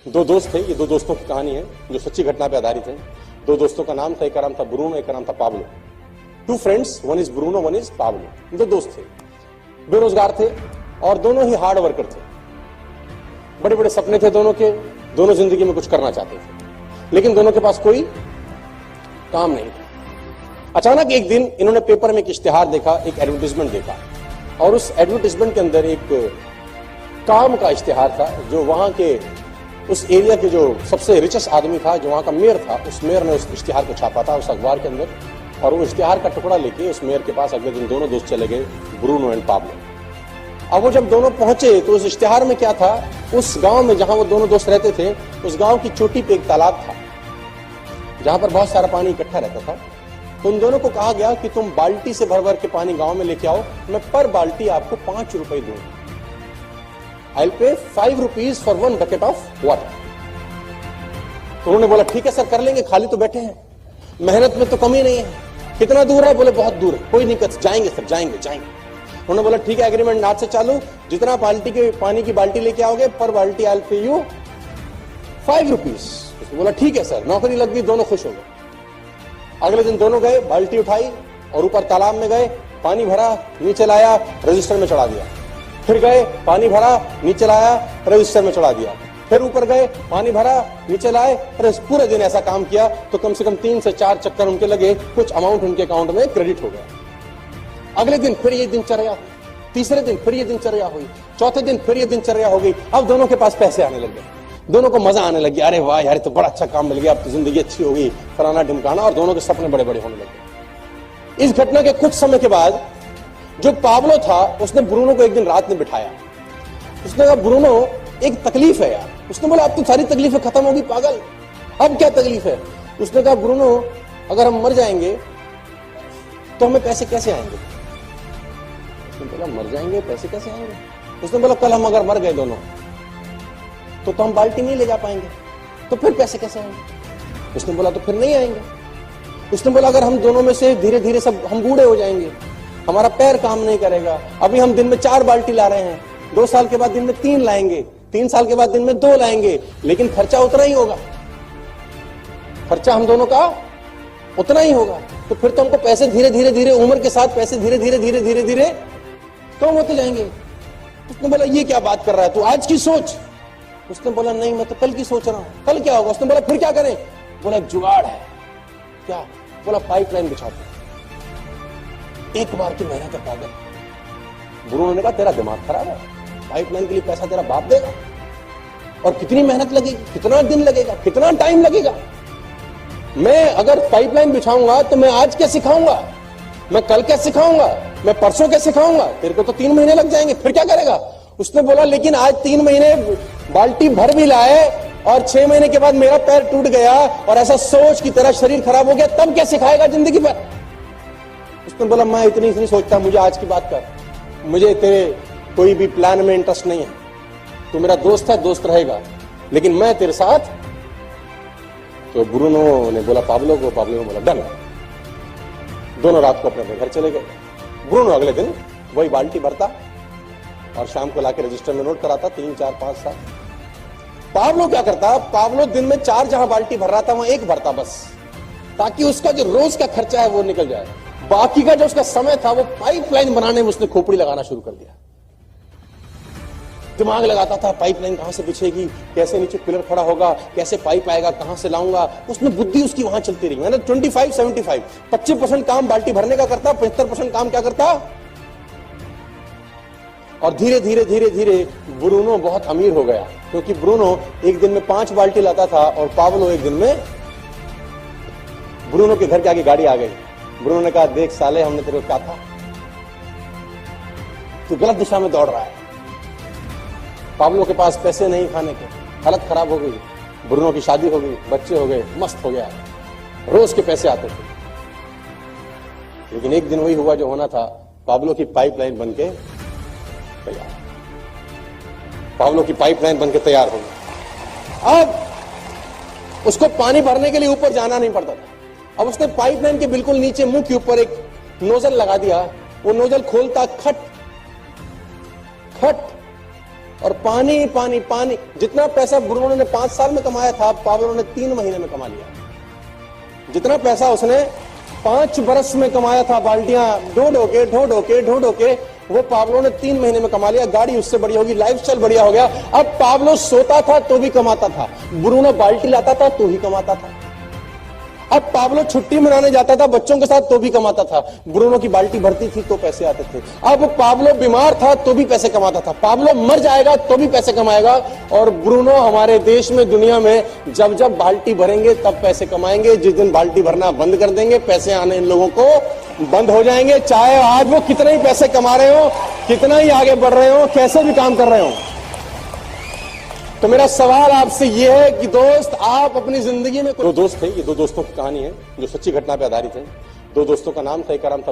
दो दोस्त थे, ये दो दोस्तों की कहानी है जो सच्ची घटना पे आधारित है। दो दोस्तों का नाम था, एक का नाम था ब्रूनो, एक का नाम था Pablo. Two friends, one is Bruno, one is Pablo. दो दोस्त थे, बेरोजगार थे और दोनों ही हार्ड वर्कर थे। बड़े बड़े सपने थे दोनों के, दोनों जिंदगी में कुछ करना चाहते थे, लेकिन दोनों के पास कोई काम नहीं था। अचानक एक दिन इन्होंने पेपर में एक इश्तिहार देखा, एक एडवर्टाइजमेंट देखा, और उस एडवर्टाइजमेंट के अंदर एक काम का इश्तिहार था जो वहां के उस एरिया के जो सबसे रिचेस्ट आदमी था, जो वहां का मेयर था, उस मेयर ने उस इश्तिहार को छापा था उस अखबार के अंदर। और वो इश्तिहार का टुकड़ा लेके उस मेयर के पास अगले दिन दोनों दोस्त चले गए, ब्रूनो एंड पाब्लो। अब वो जब दोनों पहुंचे तो उस इश्तिहार में क्या था, उस गांव में जहां वो दोनों दोस्त रहते थे, उस गांव की चोटी पे एक तालाब था जहां पर बहुत सारा पानी इकट्ठा रहता था। तो उन दोनों को कहा गया कि तुम बाल्टी से भर भर के पानी गांव में लेके आओ, मैं पर बाल्टी आपको 5 रुपए दूंगा। I will pay 5 rupees for 1 bucket of water. तो उन्होंने बोला ठीक है सर, कर लेंगे, खाली तो बैठे हैं, मेहनत में तो कमी नहीं है। कितना दूर है? बोले बहुत दूर है। कोई नहीं, जाएंगे सर, जाएंगे जाएंगे। उन्होंने बोला ठीक है, एग्रीमेंट आज से चालू, जितना बाल्टी के पानी की बाल्टी लेके आओगे पर बाल्टी I will pay you 5 rupees. उसने बोला ठीक है सर, नौकरी लग गई, दोनों खुश हो गए। अगले दिन दोनों गए, बाल्टी उठाई और ऊपर तालाब में गए, पानी भरा, नीचे लाया, रजिस्टर में चढ़ा दिया। फिर गए, पानी भरा, नीचे लाया, रजिस्टर में चढ़ा दिया। फिर ऊपर गए, पानी भरा, नीचे लाए। पूरे दिन ऐसा काम किया तो कम से कम 3 से 4 चक्कर उनके लगे, कुछ अमाउंट उनके अकाउंट में क्रेडिट हो गया। अगले दिन फिर ये दिनचर्या हुई, तीसरे दिन फिर ये दिनचर्या हुई, चौथे दिन फिर ये दिनचर्या हो गई। अब दोनों के पास पैसे आने लग गए, दोनों को मजा आने लगी, अरे वाह यार तो बड़ा अच्छा काम मिल गया, अब तो जिंदगी अच्छी हो गई, फलाना ढिमकाना, और दोनों के सपने बड़े बड़े होने लगे। इस घटना के कुछ समय के बाद जो पाब्लो था उसने ब्रूनो को एक दिन रात में बिठाया। उसने कहा ब्रूनो एक तकलीफ है यार। उसने बोला अब तो सारी तकलीफें खत्म होगी पागल, अब क्या तकलीफ है? उसने कहा ब्रूनो अगर हम मर जाएंगे तो हमें पैसे कैसे आएंगे? उसने बोला मर जाएंगे पैसे कैसे आएंगे? उसने बोला कल हम अगर मर गए दोनों तो हम बाल्टी नहीं ले जा पाएंगे, तो फिर पैसे कैसे आएंगे? उसने बोला तो फिर नहीं आएंगे। उसने बोला अगर हम दोनों में से धीरे धीरे सब हम बूढ़े हो जाएंगे, हमारा पैर काम नहीं करेगा, अभी हम दिन में 4 बाल्टी ला रहे हैं, 2 साल के बाद दिन में 3 लाएंगे, 3 साल के बाद दिन में 2 लाएंगे, लेकिन खर्चा उतना ही होगा, खर्चा हम दोनों का उतना ही होगा। तो फिर तो हमको पैसे धीरे धीरे धीरे उम्र के साथ पैसे धीरे धीरे धीरे धीरे धीरे कम होते जाएंगे। उसने बोला ये क्या बात कर रहा है तू, आज की सोच। उसने बोला नहीं मैं तो कल की सोच रहा हूं, कल क्या होगा? उसने बोला फिर क्या करें? बोला एक जुगाड़ है। क्या? बोला पाइपलाइन बिछाते, एक बार की मेहनत है पागल। ब्रूनो ने कहा तेरा दिमाग खराब है, पाइपलाइन के लिए पैसा तेरा बाप देगा, और कितनी मेहनत लगेगी, कितना दिन लगेगा, कितना टाइम लगेगा? मैं अगर पाइपलाइन बिछाऊंगा तो मैं आज क्या सिखाऊंगा, मैं कल क्या सिखाऊंगा, मैं परसों क्या सिखाऊंगा? तेरे को तो 3 महीने लग जाएंगे, फिर क्या करेगा? उसने बोला लेकिन आज 3 महीने बाल्टी भर भी लाए और 6 महीने के बाद मेरा पैर टूट गया और ऐसा सोच की तरह शरीर खराब हो गया, तब क्या सिखाएगा जिंदगी भर? उसने बोला मैं इतनी सोचता, मुझे आज की बात कर, मुझे तेरे कोई भी प्लान में इंटरेस्ट नहीं है, तू मेरा दोस्त है, दोस्त रहेगा, लेकिन मैं तेरे साथ। तो ब्रूनो ने बोला पाब्लो को, पाब्लो ने बोला डन। दोनों रात को अपने घर चले गए। ब्रूनो अगले दिन वही बाल्टी भरता और शाम को लाके रजिस्टर में नोट कराता 3, 4, 5 साल। पाब्लो क्या करता, पाब्लो दिन में 4 जहां बाल्टी भर रहा था वहां 1 भरता बस, ताकि उसका जो रोज का खर्चा है वो निकल जाए। बाकी का जो उसका समय था वो पाइपलाइन बनाने में उसने खोपड़ी लगाना शुरू कर दिया। दिमाग लगाता था पाइपलाइन कहां से बिछेगी, कैसे नीचे पिलर खड़ा होगा, कैसे पाइप आएगा, कहां से लाऊंगा। उसमें बुद्धि उसकी वहां चलती रही। मैंने 25-75 25% काम बाल्टी भरने का करता, 75% काम क्या करता। और धीरे धीरे धीरे धीरे ब्रूनो बहुत अमीर हो गया, क्योंकि ब्रूनो एक दिन में 5 बाल्टी लाता था और पाब्लो एक दिन में। ब्रूनो के घर के आगे गाड़ी आ गई। ब्रूनो ने कहा देख साले हमने तेरे को क्या था, तू गलत दिशा में दौड़ रहा है। पाब्लो के पास पैसे नहीं खाने के, हालत खराब हो गई। ब्रूनो की शादी हो गई, बच्चे हो गए, मस्त हो गया, रोज के पैसे आते थे। लेकिन एक दिन वही हुआ जो होना था, पाब्लो की पाइपलाइन बनके तैयार, पाब्लो की पाइपलाइन बनके तैयार हो गई। अब उसको पानी भरने के लिए ऊपर जाना नहीं पड़ता था। अब उसने पाइपलाइन के बिल्कुल नीचे मुंह के ऊपर एक नोजल लगा दिया। वो नोजल खोलता खट खट और पानी पानी पानी। जितना पैसा ब्रूनो ने 5 साल में कमाया था, पाब्लो ने 3 महीने में कमा लिया। जितना पैसा उसने 5 बरस में कमाया था, बाल्टियां ढो ढो के, वो पाब्लो ने 3 महीने में कमा लिया। गाड़ी उससे बढ़िया होगी, लाइफस्टाइल बढ़िया हो गया। अब पाब्लो सोता था तो भी कमाता था, ब्रूनो बाल्टी लाता था तो ही कमाता था। अब पाब्लो छुट्टी मनाने जाता था बच्चों के साथ तो भी कमाता था, ब्रूनो की बाल्टी भरती थी तो पैसे आते थे। अब पाब्लो बीमार था तो भी पैसे कमाता था, पाब्लो मर जाएगा तो भी पैसे कमाएगा। और ब्रूनो हमारे देश में, दुनिया में जब जब बाल्टी भरेंगे तब पैसे कमाएंगे। जिस दिन बाल्टी भरना बंद कर देंगे, पैसे आने इन लोगों को बंद हो जाएंगे। चाहे आज वो कितना ही पैसे कमा रहे हो, कितना ही आगे बढ़ रहे हो, कैसे भी काम कर रहे हो। तो मेरा सवाल आपसे यह है कि दोस्त, आप अपनी जिंदगी में 2 दोस्त थे। ये 2 दोस्तों की कहानी है जो सच्ची घटना पर आधारित है। 2 दोस्तों का नाम था, एक का नाम था